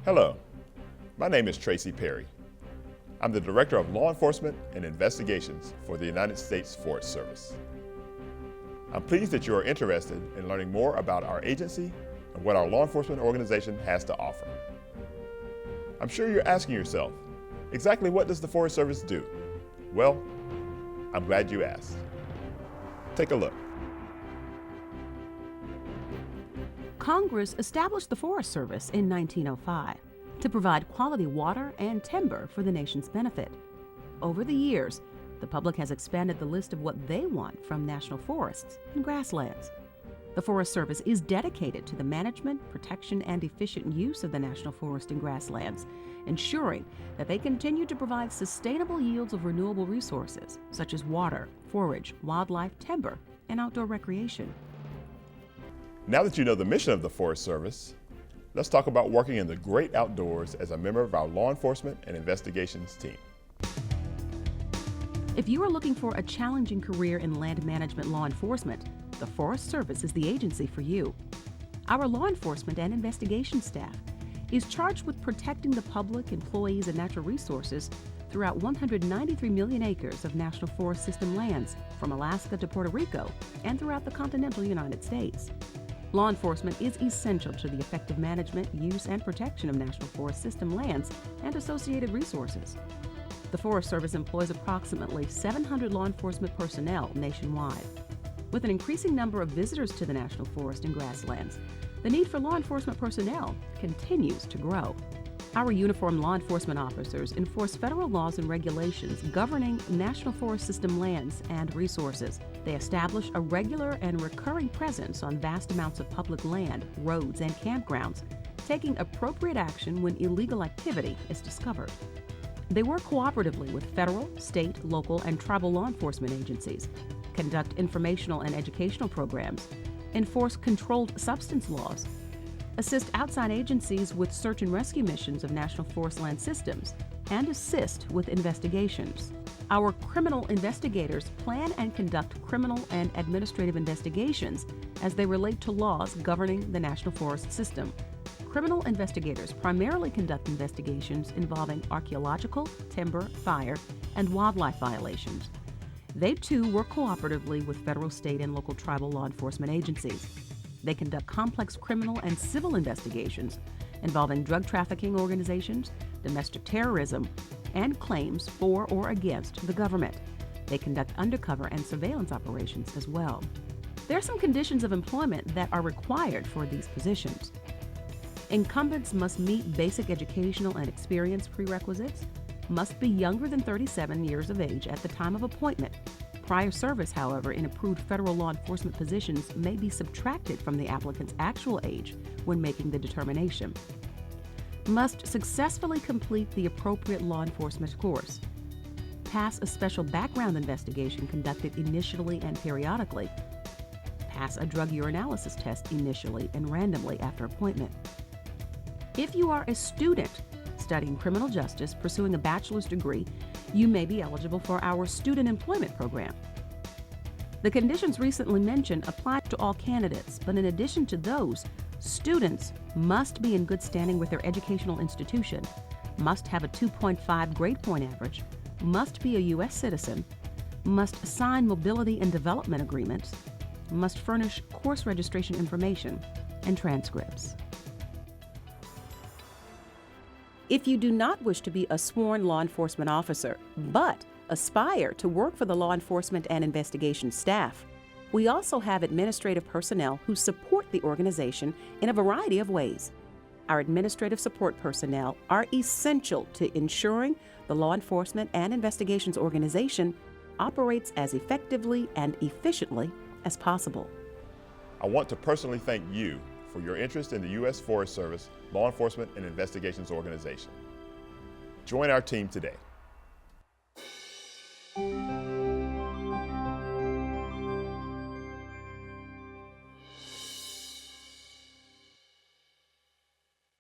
Hello, my name is Tracy Perry. I'm the Director of Law Enforcement and Investigations for the United States Forest Service. I'm pleased that you are interested in learning more about our agency and what our law enforcement organization has to offer. I'm sure you're asking yourself, exactly what does the Forest Service do? Well, I'm glad you asked. Take a look. Congress established the Forest Service in 1905 to provide quality water and timber for the nation's benefit. Over the years, the public has expanded the list of what they want from national forests and grasslands. The Forest Service is dedicated to the management, protection, and efficient use of the national forest and grasslands, ensuring that they continue to provide sustainable yields of renewable resources such as water, forage, wildlife, timber, and outdoor recreation. Now that you know the mission of the Forest Service, let's talk about working in the great outdoors as a member of our law enforcement and investigations team. If you are looking for a challenging career in land management law enforcement, the Forest Service is the agency for you. Our law enforcement and investigation staff is charged with protecting the public, employees, and natural resources throughout 193 million acres of National Forest System lands from Alaska to Puerto Rico and throughout the continental United States. Law enforcement is essential to the effective management, use, and protection of National Forest System lands and associated resources. The Forest Service employs approximately 700 law enforcement personnel nationwide. With an increasing number of visitors to the National Forest and grasslands, the need for law enforcement personnel continues to grow. Our uniformed law enforcement officers enforce federal laws and regulations governing National Forest System lands and resources. They establish a regular and recurring presence on vast amounts of public land, roads, and campgrounds, taking appropriate action when illegal activity is discovered. They work cooperatively with federal, state, local, and tribal law enforcement agencies, conduct informational and educational programs, enforce controlled substance laws, assist outside agencies with search and rescue missions of national forest land systems, and assist with investigations. Our criminal investigators plan and conduct criminal and administrative investigations as they relate to laws governing the National Forest System. Criminal investigators primarily conduct investigations involving archaeological, timber, fire, and wildlife violations. They too work cooperatively with federal, state, and local tribal law enforcement agencies. They conduct complex criminal and civil investigations involving drug trafficking organizations, domestic terrorism, and claims for or against the government. They conduct undercover and surveillance operations as well. There are some conditions of employment that are required for these positions. Incumbents must meet basic educational and experience prerequisites, must be younger than 37 years of age at the time of appointment. Prior service, however, in approved federal law enforcement positions may be subtracted from the applicant's actual age when making the determination. Must successfully complete the appropriate law enforcement course. Pass a special background investigation conducted initially and periodically. Pass a drug urinalysis test initially and randomly after appointment. If you are a student studying criminal justice pursuing a bachelor's degree, you may be eligible for our student employment program. The conditions recently mentioned apply to all candidates, but in addition to those, students must be in good standing with their educational institution, must have a 2.5 grade point average, must be a U.S. citizen, must sign mobility and development agreements, must furnish course registration information and transcripts. If you do not wish to be a sworn law enforcement officer, but aspire to work for the law enforcement and investigation staff, we also have administrative personnel who support the organization in a variety of ways. Our administrative support personnel are essential to ensuring the law enforcement and investigations organization operates as effectively and efficiently as possible. I want to personally thank you for your interest in the U.S. Forest Service Law Enforcement and Investigations Organization. Join our team today.